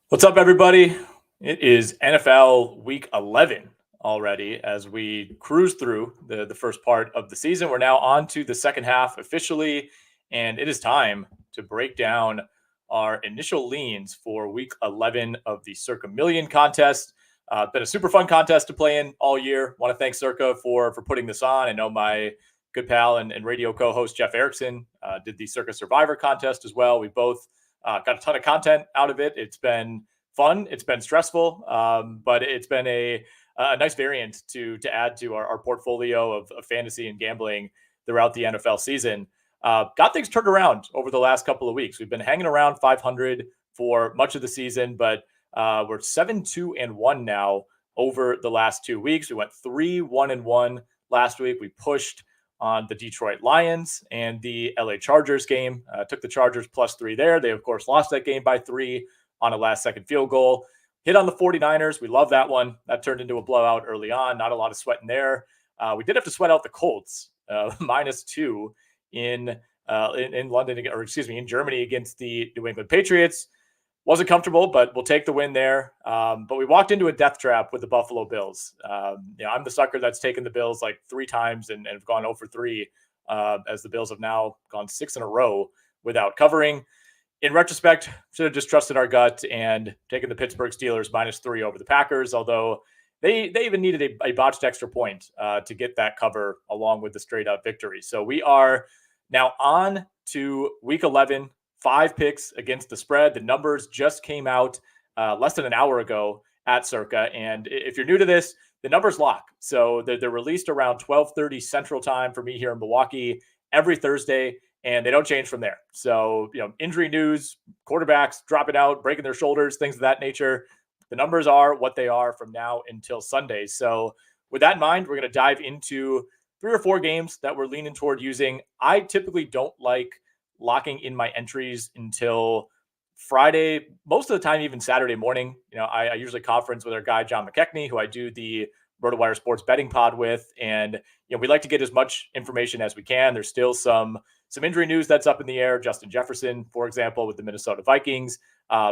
What's up, everybody? It is NFL Week 11 already as we cruise through the first part of the season. We're now on to the second half officially, and it is time to break down our initial leans for Week 11 of the Circa Million contest. Been a super fun contest to play in all year. Want to thank Circa for putting this on. I know my good pal and radio co-host Jeff Erickson did the Circa Survivor contest as well. We both got a ton of content out of it. It's been fun. It's been stressful, but it's been a nice variant to add to our portfolio of fantasy and gambling throughout the NFL season. Got things turned around over the last couple of weeks. We've been hanging around 500 for much of the season, but we're 7-2-1 now over the last 2 weeks. We went 3-1-1 last week. We pushed on the Detroit Lions and the LA Chargers game. Took the Chargers +3 there. They, of course, lost that game by 3 on a last-second field goal. Hit on the 49ers. We love that one. That turned into a blowout early on. Not a lot of sweating there. We did have to sweat out the Colts, -2 in London, or excuse me, in Germany against the New England Patriots. Wasn't comfortable, but we'll take the win there. But we walked into a death trap with the Buffalo Bills. I'm the sucker that's taken the Bills like 3 times and have gone 0 for 3 as the Bills have now gone 6 in a row without covering. In retrospect, should have just trusted our gut and taken the Pittsburgh Steelers -3 over the Packers, although they even needed a botched extra point to get that cover along with the straight-up victory. So we are now on to Week 11. 5 picks against the spread. The numbers just came out less than an hour ago at Circa. And if you're new to this, the numbers lock. So they're released around 12:30 Central Time for me here in Milwaukee every Thursday, and they don't change from there. So, injury news, quarterbacks dropping out, breaking their shoulders, things of that nature. The numbers are what they are from now until Sunday. So with that in mind, we're going to dive into 3 or 4 games that we're leaning toward using. I typically don't like locking in my entries until Friday, most of the time, even Saturday morning. I usually conference with our guy, John McKechnie, who I do the RotoWire Sports Betting Pod with. And, we like to get as much information as we can. There's still some injury news that's up in the air. Justin Jefferson, for example, with the Minnesota Vikings.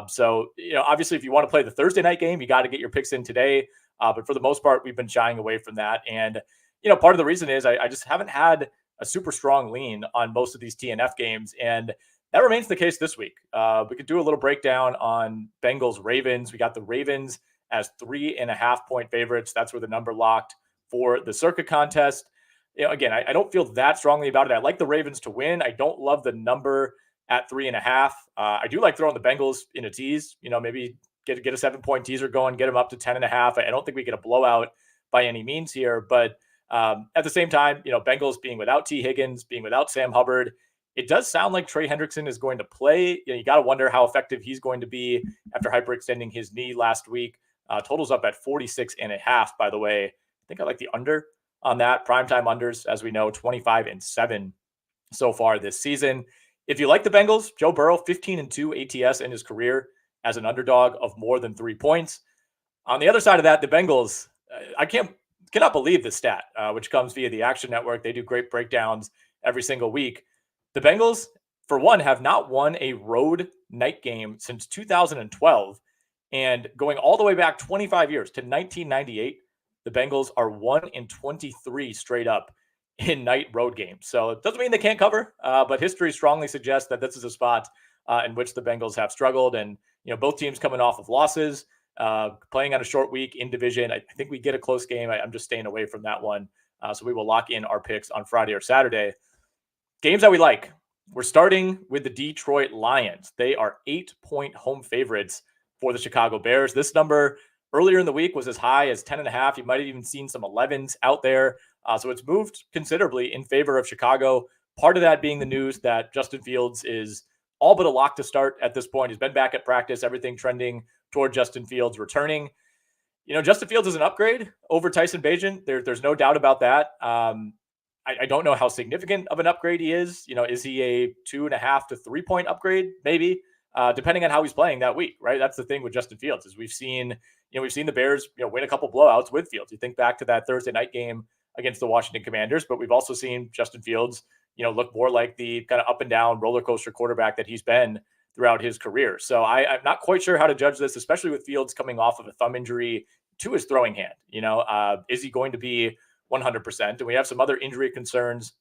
So, obviously, if you want to play the Thursday night game, you got to get your picks in today. But for the most part, we've been shying away from that. And, part of the reason is I just haven't had a super strong lean on most of these TNF games. And that remains the case this week. We could do a little breakdown on Bengals Ravens. We got the Ravens as 3.5-point favorites. That's where the number locked for the Circa contest. Again, I don't feel that strongly about it. I like the Ravens to win. I don't love the number at 3.5. I do like throwing the Bengals in a tease, maybe get a 7-point teaser going, get them up to 10.5. I don't think we get a blowout by any means here, but at the same time, Bengals being without T. Higgins, being without Sam Hubbard, it does sound like Trey Hendrickson is going to play. You got to wonder how effective he's going to be after hyperextending his knee last week. Totals up at 46.5, by the way. I think I like the under on that. Primetime unders, as we know, 25-7 so far this season. If you like the Bengals, Joe Burrow, 15-2 ATS in his career as an underdog of more than 3 points. On the other side of that, the Bengals, I cannot believe this stat, which comes via the Action Network. They do great breakdowns every single week. The Bengals, for one, have not won a road night game since 2012. And going all the way back 25 years to 1998, the Bengals are 1-23 straight up in night road games. So it doesn't mean they can't cover, but history strongly suggests that this is a spot in which the Bengals have struggled. And, both teams coming off of losses. Playing on a short week in division. I think we get a close game. I'm just staying away from that one. So we will lock in our picks on Friday or Saturday. Games that we like. We're starting with the Detroit Lions. They are 8-point home favorites for the Chicago Bears. This number earlier in the week was as high as 10.5. You might have even seen some 11s out there. So it's moved considerably in favor of Chicago. Part of that being the news that Justin Fields is all but a lock to start at this point. He's been back at practice, everything trending toward Justin Fields returning. Justin Fields is an upgrade over Tyson Bagent. There's no doubt about that. I don't know how significant of an upgrade he is. Is he a 2.5 to 3 point upgrade? Maybe, depending on how he's playing that week, right? That's the thing with Justin Fields is we've seen the Bears, win a couple blowouts with Fields. You think back to that Thursday night game against the Washington Commanders, but we've also seen Justin Fields, look more like the kind of up and down roller coaster quarterback that he's been throughout his career. So I'm not quite sure how to judge this, especially with Fields coming off of a thumb injury to his throwing hand. Is he going to be 100%? And we have some other injury concerns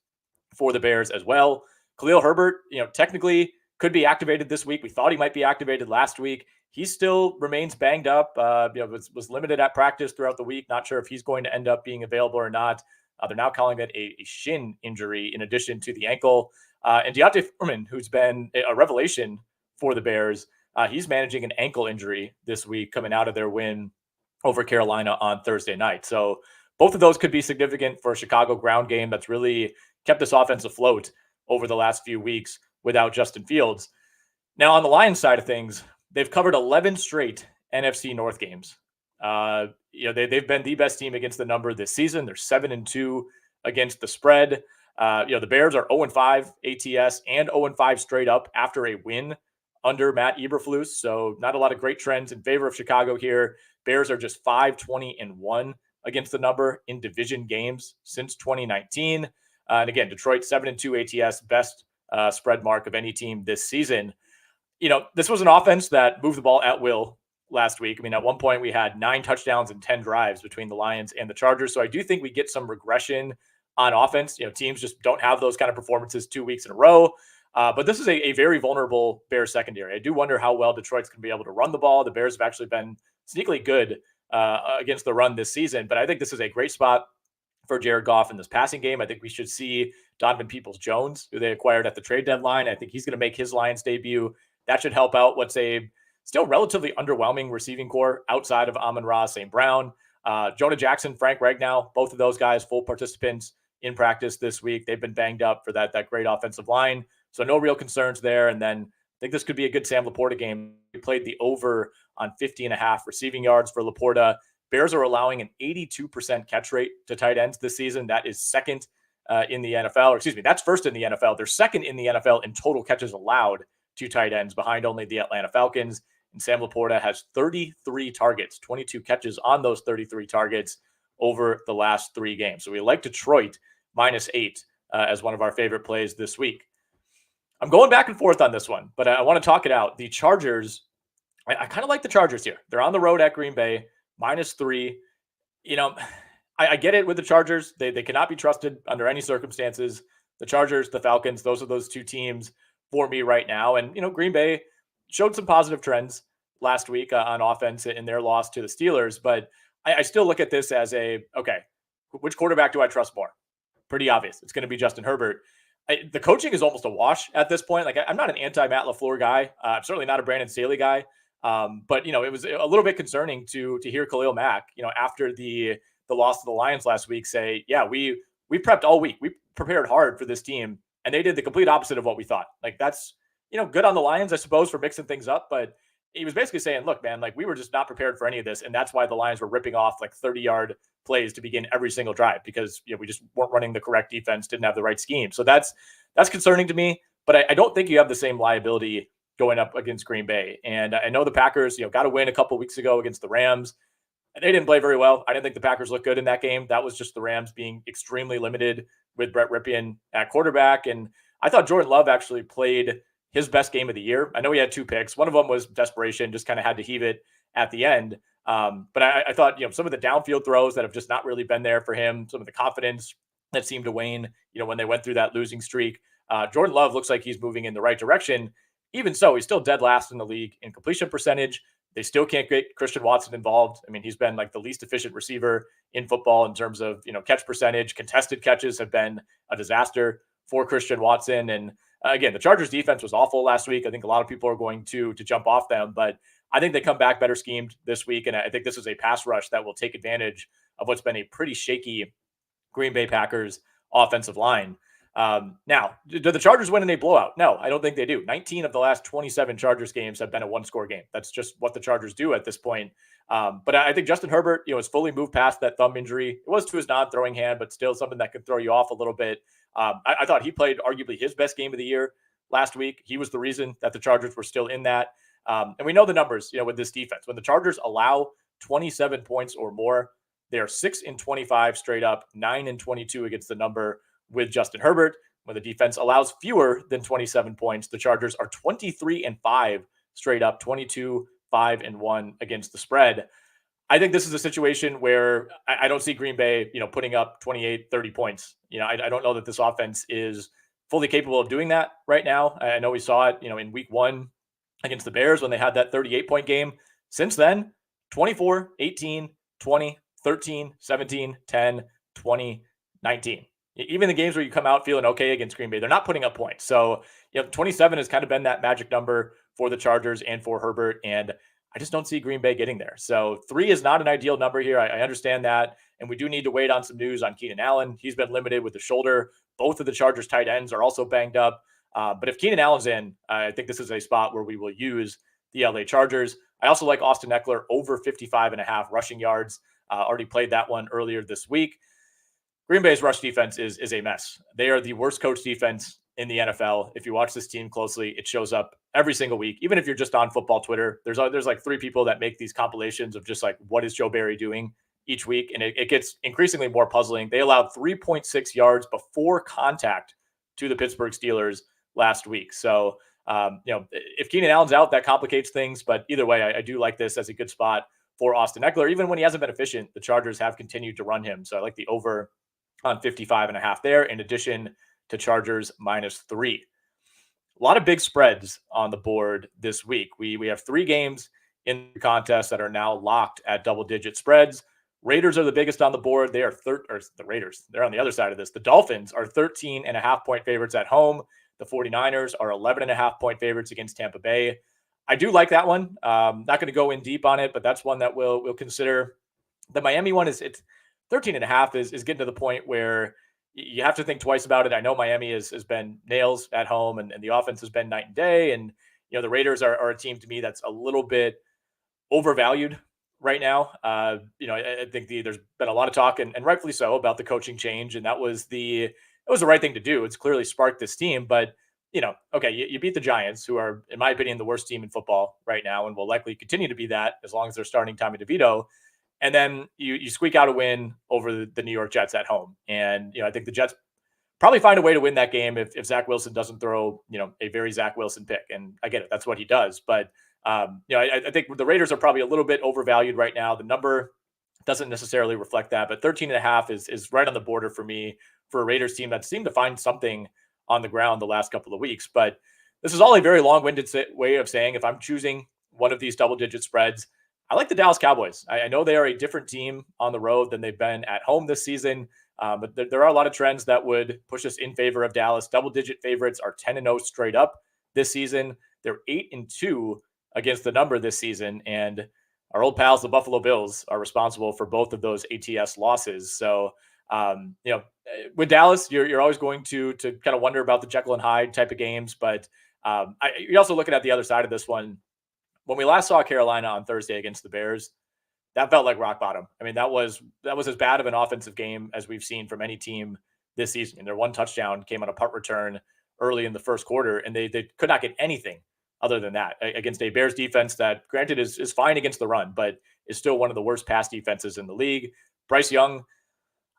for the Bears as well. Khalil Herbert, technically could be activated this week. We thought he might be activated last week. He still remains banged up. Was limited at practice throughout the week. Not sure if he's going to end up being available or not. They're now calling it a shin injury in addition to the ankle. And Deontay Foreman, who's been a revelation for the Bears, he's managing an ankle injury this week coming out of their win over Carolina on Thursday night. So both of those could be significant for a Chicago ground game that's really kept this offense afloat over the last few weeks without Justin Fields. Now, on the Lions side of things, they've covered 11 straight NFC North games. They've been the best team against the number this season. They're 7-2 against the spread. The Bears are 0-5 ATS and 0-5 straight up after a win under Matt Eberflus. So not a lot of great trends in favor of Chicago here. Bears are just 5-20-1 against the number in division games since 2019. And again, Detroit 7-2 ATS, best spread mark of any team this season. This was an offense that moved the ball at will last week. I mean, at one point we had 9 touchdowns and 10 drives between the Lions and the Chargers. So I do think we get some regression on offense. Teams just don't have those kind of performances 2 weeks in a row. But this is a very vulnerable Bears secondary. I do wonder how well Detroit's going to be able to run the ball. The Bears have actually been sneakily good against the run this season. But I think this is a great spot for Jared Goff in this passing game. I think we should see Donovan Peoples-Jones, who they acquired at the trade deadline. I think he's going to make his Lions debut. That should help out what's a still relatively underwhelming receiving core outside of Amon-Ra St. Brown. Jonah Jackson, Frank Ragnow, both of those guys, full participants in practice this week. They've been banged up for that great offensive line. So no real concerns there. And then I think this could be a good Sam Laporta game. We played the over on 50.5 receiving yards for Laporta. Bears are allowing an 82% catch rate to tight ends this season. That is second in the NFL. Or excuse me, that's first in the NFL. They're second in the NFL in total catches allowed to tight ends, behind only the Atlanta Falcons. And Sam Laporta has 33 targets, 22 catches on those 33 targets over the last 3 games. So we like Detroit -8 as one of our favorite plays this week. I'm going back and forth on this one, but I want to talk it out. The Chargers, I kind of like the Chargers here. They're on the road at Green Bay, -3. I get it with the Chargers. They cannot be trusted under any circumstances. The Chargers, the Falcons, those are those 2 teams for me right now. And, Green Bay showed some positive trends last week on offense in their loss to the Steelers. But I still look at this as okay, which quarterback do I trust more? Pretty obvious. It's going to be Justin Herbert. The coaching is almost a wash at this point. Like, I'm not an anti-Matt LaFleur guy. I'm certainly not a Brandon Staley guy. But, it was a little bit concerning to hear Khalil Mack, after the loss to the Lions last week say, yeah, we prepped all week. We prepared hard for this team. And they did the complete opposite of what we thought. Like, that's, good on the Lions, I suppose, for mixing things up. But he was basically saying, look, man, like, we were just not prepared for any of this. And that's why the Lions were ripping off like 30-yard plays to begin every single drive, because we just weren't running the correct defense, didn't have the right scheme. So that's concerning to me. But I don't think you have the same liability going up against Green Bay. And I know the Packers, got a win a couple weeks ago against the Rams. They didn't play very well. I didn't think the Packers looked good in that game. That was just the Rams being extremely limited with Brett Rypien at quarterback. And I thought Jordan Love actually played his best game of the year. I know he had 2 picks. One of them was desperation, just kind of had to heave it at the end. But I thought, some of the downfield throws that have just not really been there for him, some of the confidence that seemed to wane, when they went through that losing streak. Jordan Love looks like he's moving in the right direction. Even so, he's still dead last in the league in completion percentage. They still can't get Christian Watson involved. I mean, he's been like the least efficient receiver in football in terms of, catch percentage. Contested catches have been a disaster for Christian Watson. And again, the Chargers defense was awful last week. I think a lot of people are going to jump off them, but I think they come back better schemed this week. And I think this is a pass rush that will take advantage of what's been a pretty shaky Green Bay Packers offensive line. Now, do the Chargers win in a blowout? No, I don't think they do. 19 of the last 27 Chargers games have been a 1-score game. That's just what the Chargers do at this point. But I think Justin Herbert, has fully moved past that thumb injury. It was to his non-throwing hand, but still something that could throw you off a little bit. I thought he played arguably his best game of the year last week. He was the reason that the Chargers were still in that. And we know the numbers, with this defense. When the Chargers allow 27 points or more, they are 6-25 straight up, 9-22 against the number with Justin Herbert. when the defense allows fewer than 27 points. The Chargers are 23-5 straight up, 22-5-1 against the spread. I think this is a situation where I don't see Green Bay, putting up 28, 30 points. I don't know that this offense is fully capable of doing that right now. I know we saw it, in week 1 against the Bears when they had that 38-point game. Since then, 24, 18, 20, 13, 17, 10, 20, 19. Even the games where you come out feeling okay against Green Bay, they're not putting up points. So, 27 has kind of been that magic number for the Chargers and for Herbert. And I just don't see Green Bay getting there. So 3 is not an ideal number here. I understand that. And we do need to wait on some news on Keenan Allen. He's been limited with the shoulder. Both of the Chargers tight ends are also banged up. But if Keenan Allen's in, I think this is a spot where we will use the LA Chargers. I also like Austin Eckler over 55.5 rushing yards. Already played that one earlier this week. Green Bay's rush defense is a mess. They are the worst coach defense in the NFL. If you watch this team closely, it shows up every single week. Even if you're just on football Twitter, there's like 3 people that make these compilations of just like, what is Joe Barry doing each week? And it gets increasingly more puzzling. They allowed 3.6 yards before contact to the Pittsburgh Steelers last week. So, if Keenan Allen's out, that complicates things. But either way, I do like this as a good spot for Austin Eckler. Even when he hasn't been efficient, the Chargers have continued to run him. So I like the over on 55.5 there, in addition to Chargers -3. A lot of big spreads on the board this week. We have 3 games in the contest that are now locked at double-digit spreads. Raiders are the biggest on the board. They are the Raiders. They're on the other side of this. The Dolphins are 13.5-point favorites at home. The 49ers are 11.5-point favorites against Tampa Bay. I do like that one. Not going to go in deep on it, but that's one that we'll consider. The Miami one it's 13.5 is getting to the point where you have to think twice about it. I know Miami has been nails at home, and the offense has been night and day. And, the Raiders are a team to me that's a little bit overvalued right now. I think there's been a lot of talk, and rightfully so, about the coaching change. And it was the right thing to do. It's clearly sparked this team, but okay, you beat the Giants, who are, in my opinion, the worst team in football right now, and will likely continue to be that as long as they're starting Tommy DeVito. And then you squeak out a win over the New York Jets at home. And, I think the Jets probably find a way to win that game if Zach Wilson doesn't throw, a very Zach Wilson pick. And I get it. That's what he does. But, I think the Raiders are probably a little bit overvalued right now. The number doesn't necessarily reflect that, but 13.5 is right on the border for me for a Raiders team that seemed to find something on the ground the last couple of weeks. But this is all a very long-winded way of saying, if I'm choosing one of these double-digit spreads, I like the Dallas Cowboys. I know they are a different team on the road than they've been at home this season, but there are a lot of trends that would push us in favor of Dallas. Double-digit favorites are 10-0 straight up this season. They're 8-2 against the number this season, and our old pals, the Buffalo Bills, are responsible for both of those ATS losses. So, with Dallas, you're always going to kind of wonder about the Jekyll and Hyde type of games, but you're also looking at the other side of this one. When we last saw Carolina on Thursday against the Bears, that felt like rock bottom. I mean, that was as bad of an offensive game as we've seen from any team this season. And their one touchdown came on a punt return early in the first quarter, and they could not get anything other than that against a Bears defense that, granted, is fine against the run, but is still one of the worst pass defenses in the league. Bryce Young,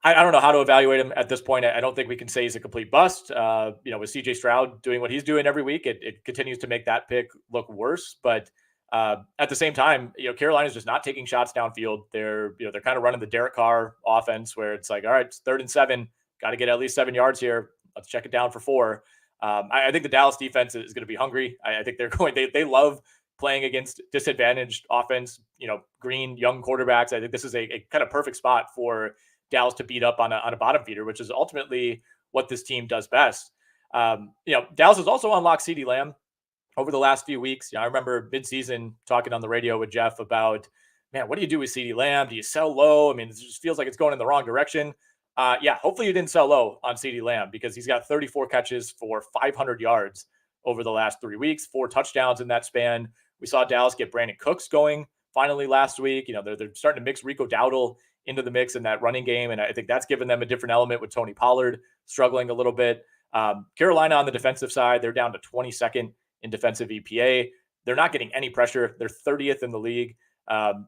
I don't know how to evaluate him at this point. I don't think we can say he's a complete bust. With CJ Stroud doing what he's doing every week, it continues to make that pick look worse. But at the same time, Carolina's just not taking shots downfield. They're kind of running the Derek Carr offense, where it's like, all right, it's 3rd and 7, got to get at least 7 yards here. Let's check it down for 4. I think the Dallas defense is going to be hungry. I think they love playing against disadvantaged offense, green young quarterbacks. I think this is a kind of perfect spot for Dallas to beat up on a bottom feeder, which is ultimately what this team does best. Dallas has also unlocked CeeDee Lamb over the last few weeks. I remember midseason talking on the radio with Jeff about, man, what do you do with CeeDee Lamb? Do you sell low? I mean, it just feels like it's going in the wrong direction. Hopefully you didn't sell low on CeeDee Lamb, because he's got 34 catches for 500 yards over the last 3 weeks, 4 touchdowns in that span. We saw Dallas get Brandon Cooks going finally last week. They're starting to mix Rico Dowdle into the mix in that running game, and I think that's given them a different element with Tony Pollard struggling a little bit. Carolina on the defensive side, they're down to 22nd in defensive EPA. They're not getting any pressure. They're 30th in the league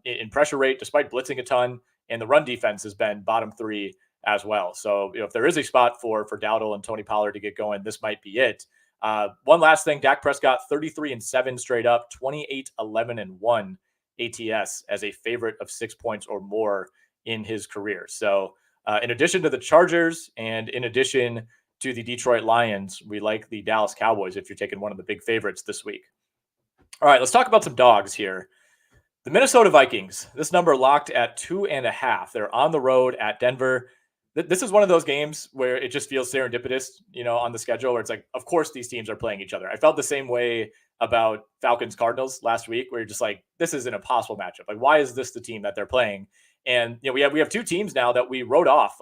in pressure rate, despite blitzing a ton, and the run defense has been bottom 3 as well. So, if there is a spot for Dowdle and Tony Pollard to get going, this might be it. One last thing, Dak Prescott 33-7 straight up, 28-11-1 ATS as a favorite of 6 points or more in his career. So, in addition to the Chargers and in addition to the Detroit Lions, we like the Dallas Cowboys if you're taking one of the big favorites this week. All right, let's talk about some dogs here. The Minnesota Vikings, this number locked at 2.5. They're on the road at Denver. This is one of those games where it just feels serendipitous, on the schedule, where it's like, of course, these teams are playing each other. I felt the same way about Falcons Cardinals last week, where you're just like, this is an impossible matchup. Like, why is this the team that they're playing? And we have two teams now that we wrote off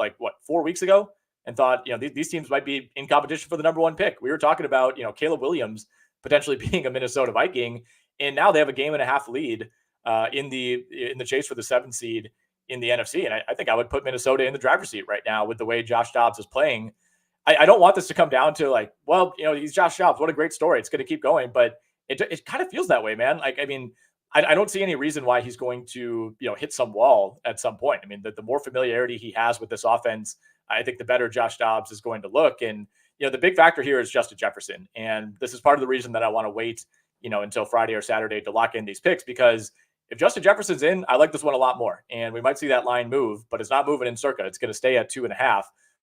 4 weeks ago and thought, these teams might be in competition for the number one pick. We were talking about, Caleb Williams potentially being a Minnesota Viking, and now they have a 1.5 game lead in the chase for the 7th seed in the NFC. And I think I would put Minnesota in the driver's seat right now with the way Josh Dobbs is playing. I don't want this to come down to he's Josh Dobbs. What a great story. It's going to keep going. But it kind of feels that way, man. I don't see any reason why he's going to, hit some wall at some point. I mean, the more familiarity he has with this offense, I think the better Josh Dobbs is going to look. And, the big factor here is Justin Jefferson. And this is part of the reason that I want to wait, until Friday or Saturday to lock in these picks, because if Justin Jefferson's in, I like this one a lot more. And we might see that line move, but it's not moving in Circa. It's going to stay at 2.5.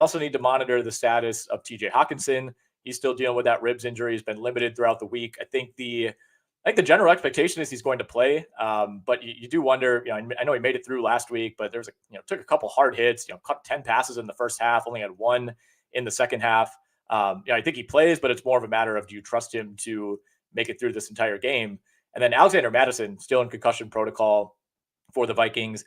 Also need to monitor the status of TJ Hawkinson. He's still dealing with that ribs injury. He's been limited throughout the week. I think the general expectation is he's going to play. But you do wonder, I know he made it through last week, but there was took a couple hard hits, caught 10 passes in the first half, only had 1 in the second half. I think he plays, but it's more of a matter of, do you trust him to make it through this entire game? And then Alexander Mattison still in concussion protocol for the Vikings.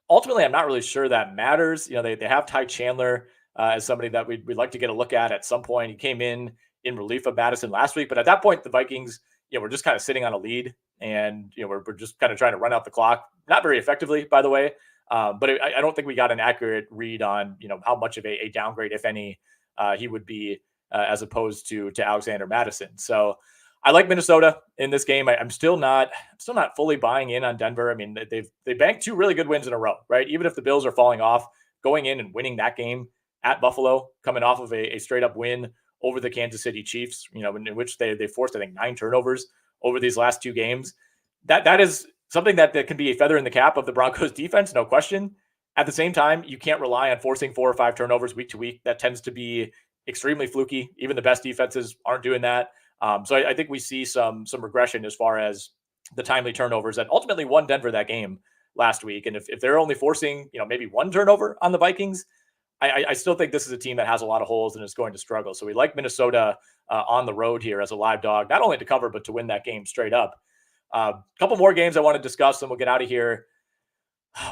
Ultimately, I'm not really sure that matters. They have Ty Chandler as somebody that we'd like to get a look at some point. He came in relief of Madison last week, but at that point, the Vikings, we're just kind of sitting on a lead, and we're just kind of trying to run out the clock. Not very effectively, by the way. But I don't think we got an accurate read on how much of a downgrade, if any, he would be as opposed to Alexander Mattison. So I like Minnesota in this game. I'm still not fully buying in on Denver. I mean, they banked 2 really good wins in a row, right? Even if the Bills are falling off, going in and winning that game at Buffalo, coming off of a straight up win over the Kansas City Chiefs, in which they forced, I think, 9 turnovers over these last 2 games. That is something that can be a feather in the cap of the Broncos defense, no question. At the same time, you can't rely on forcing 4 or 5 turnovers week to week. That tends to be extremely fluky. Even the best defenses aren't doing that. So I think we see some regression as far as the timely turnovers that ultimately won Denver that game last week. And if they're only forcing, maybe 1 turnover on the Vikings, I still think this is a team that has a lot of holes and is going to struggle. So we like Minnesota on the road here as a live dog, not only to cover, but to win that game straight up. A couple more games I want to discuss, and we'll get out of here.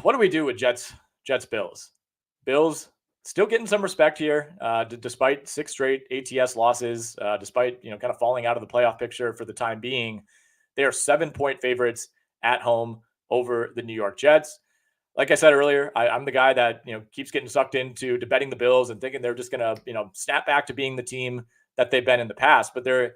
What do we do with Jets, Bills? Bills still getting some respect here, despite 6 straight ATS losses, despite kind of falling out of the playoff picture for the time being. They are 7-point favorites at home over the New York Jets. Like I said earlier, I'm the guy that keeps getting sucked into betting the Bills and thinking they're just going to snap back to being the team that they've been in the past. But they're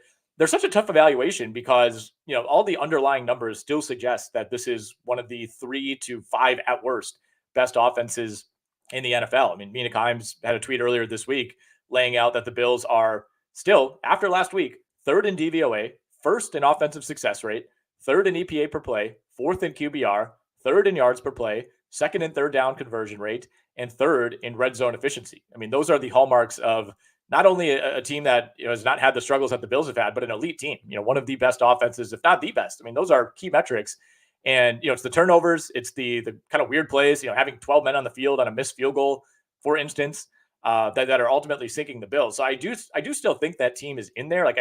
such a tough evaluation because all the underlying numbers still suggest that this is one of the 3 to 5 at worst best offenses in the NFL. I mean, Mina Kimes had a tweet earlier this week laying out that the Bills are still, after last week, 3rd in DVOA, 1st in offensive success rate, 3rd in EPA per play, 4th in QBR, 3rd in yards per play, 2nd in 3rd down conversion rate, and 3rd in red zone efficiency. I mean, those are the hallmarks of not only a team that has not had the struggles that the Bills have had, but an elite team, one of the best offenses, if not the best. I mean, those are key metrics. And, it's the turnovers. It's the kind of weird plays, having 12 men on the field on a missed field goal, for instance, that are ultimately sinking the Bills. So I do still think that team is in there.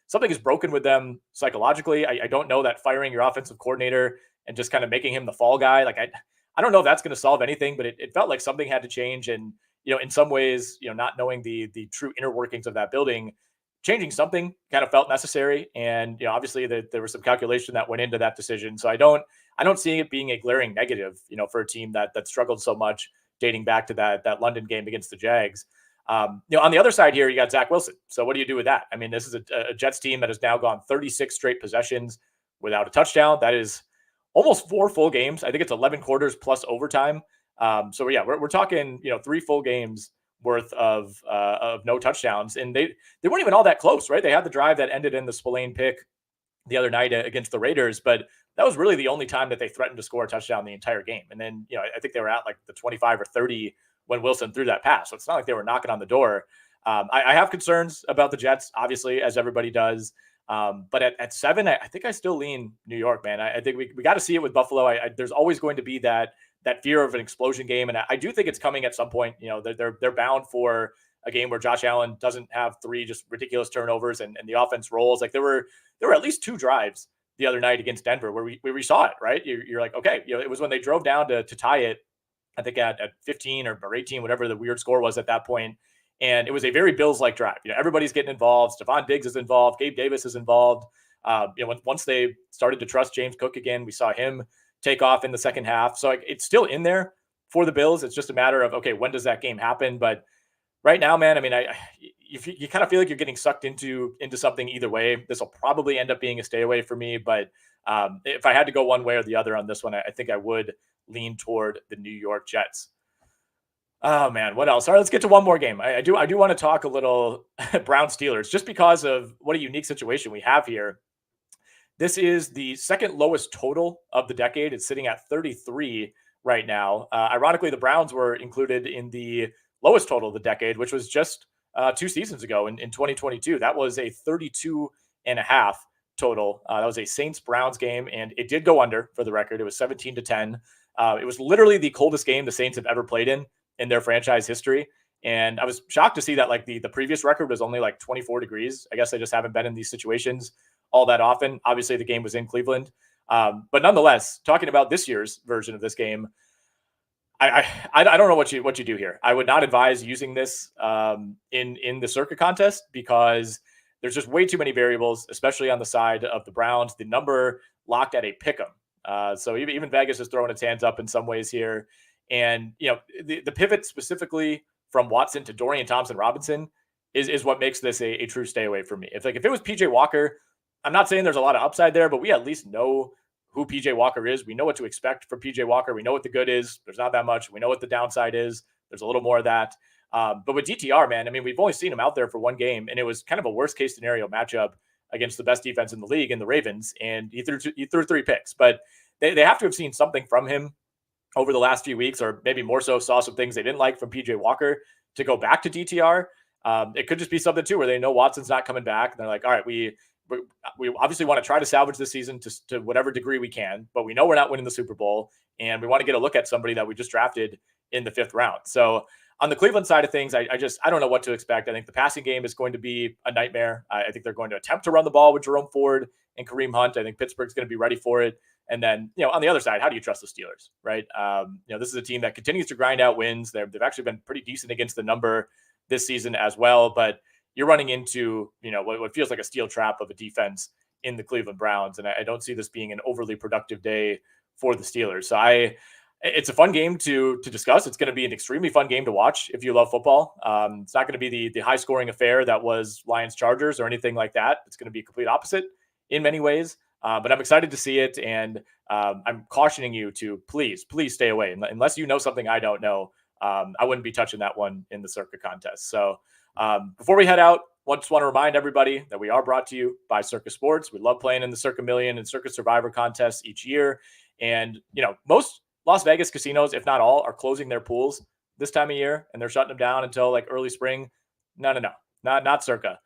Something is broken with them psychologically. I don't know that firing your offensive coordinator and just kind of making him the fall guy. I don't know if that's going to solve anything, but it felt like something had to change. And, in some ways, not knowing the true inner workings of that building, changing something kind of felt necessary. And, obviously there was some calculation that went into that decision. So I don't see it being a glaring negative, for a team that struggled so much dating back to that London game against the Jags. On the other side here, you got Zach Wilson. So what do you do with that? I mean, this is a Jets team that has now gone 36 straight possessions without a touchdown. That is almost 4 full games. I think it's 11 quarters plus overtime So yeah, we're talking, 3 full games worth of no touchdowns, and they weren't even all that close, right? They had the drive that ended in the Spillane pick the other night against the Raiders, but that was really the only time that they threatened to score a touchdown the entire game. And then, I think they were at like the 25 or 30 when Wilson threw that pass. So it's not like they were knocking on the door. I have concerns about the Jets, obviously, as everybody does. But at 7, I think I still lean New York, man. I think we got to see it with Buffalo. There's always going to be that fear of an explosion game, and I do think it's coming at some point. They're bound for a game where Josh Allen doesn't have 3 just ridiculous turnovers and the offense rolls. Like there were at least 2 drives the other night against Denver where we saw it, right? You're like, okay, it was when they drove down to tie it, I think at 15 or 18, whatever the weird score was at that point. And it was a very Bills-like drive. Everybody's getting involved. Stephon Diggs is involved. Gabe Davis is involved. Once they started to trust James Cook again, we saw him take off in the second half. So it's still in there for the Bills. It's just a matter of, okay, when does that game happen? But right now, man, I mean, you kind of feel like you're getting sucked into something either way. This will probably end up being a stay away for me. But if I had to go one way or the other on this one, I think I would lean toward the New York Jets. Oh man, what else? All right, let's get to one more game. I do want to talk a little Brown Steelers just because of what a unique situation we have here. This is the second lowest total of the decade. It's sitting at 33 right now. Ironically, the Browns were included in the lowest total of the decade, which was just 2 seasons ago in 2022. That was a 32.5 total. That was a Saints-Browns game, and it did go under, for the record. It was 17-10. It was literally the coldest game the Saints have ever played in their franchise history. And I was shocked to see that like the previous record was only like 24 degrees. I guess they just haven't been in these situations all that often. Obviously, the game was in Cleveland. But nonetheless, talking about this year's version of this game, I don't know what you do here. I would not advise using this in the Circa contest because there's just way too many variables, especially on the side of the Browns. The number locked at a pick'em. So even Vegas is throwing its hands up in some ways here. And, the pivot specifically from Watson to Dorian Thompson-Robinson is what makes this a true stay away for me. If it was PJ Walker, I'm not saying there's a lot of upside there, but we at least know who PJ Walker is. We know what to expect for PJ Walker. We know what the good is. There's not that much. We know what the downside is. There's a little more of that. But with DTR, man, I mean, we've only seen him out there for one game, and it was kind of a worst case scenario matchup against the best defense in the league in the Ravens, and he threw 3 picks. But they have to have seen something from him over the last few weeks, or maybe more so saw some things they didn't like from PJ Walker to go back to DTR. It could just be something too, where they know Watson's not coming back. And they're like, all right, we obviously want to try to salvage this season to whatever degree we can, but we know we're not winning the Super Bowl, and we want to get a look at somebody that we just drafted in the 5th round. So on the Cleveland side of things, I don't know what to expect. I think the passing game is going to be a nightmare. I think they're going to attempt to run the ball with Jerome Ford and Kareem Hunt. I think Pittsburgh's going to be ready for it. And then, on the other side, how do you trust the Steelers, right? This is a team that continues to grind out wins. They've actually been pretty decent against the number this season as well. But you're running into, what feels like a steel trap of a defense in the Cleveland Browns. And I don't see this being an overly productive day for the Steelers. So it's a fun game to discuss. It's going to be an extremely fun game to watch if you love football. It's not going to be the high-scoring affair that was Lions-Chargers or anything like that. It's going to be a complete opposite in many ways. But I'm excited to see it, and I'm cautioning you to please stay away. Unless you know something I don't know, I wouldn't be touching that one in the Circa contest. So before we head out, just want to remind everybody that we are brought to you by Circa Sports. We love playing in the Circa Million and Circa Survivor contests each year. And, most Las Vegas casinos, if not all, are closing their pools this time of year, and they're shutting them down until like early spring. No, not Circa.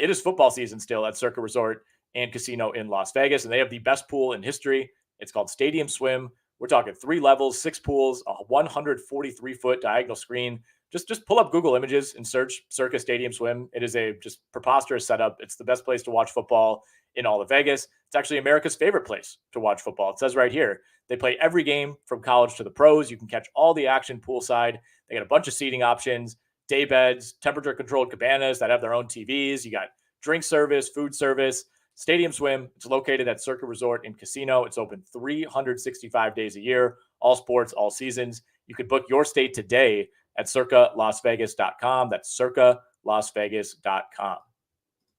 It is football season still at Circa Resort and Casino in Las Vegas, and they have the best pool in history. It's called Stadium Swim. We're talking 3 levels, 6 pools, a 143-foot diagonal screen. Just pull up Google Images and search Circa Stadium Swim. It is a just preposterous setup. It's the best place to watch football in all of Vegas. It's actually America's favorite place to watch football. It says right here, they play every game from college to the pros. You can catch all the action poolside. They got a bunch of seating options, day beds, temperature-controlled cabanas that have their own TVs. You got drink service, food service. Stadium Swim, it's located at Circa Resort and Casino. It's open 365 days a year, all sports, all seasons. You can book your stay today at circalasvegas.com. That's circalasvegas.com.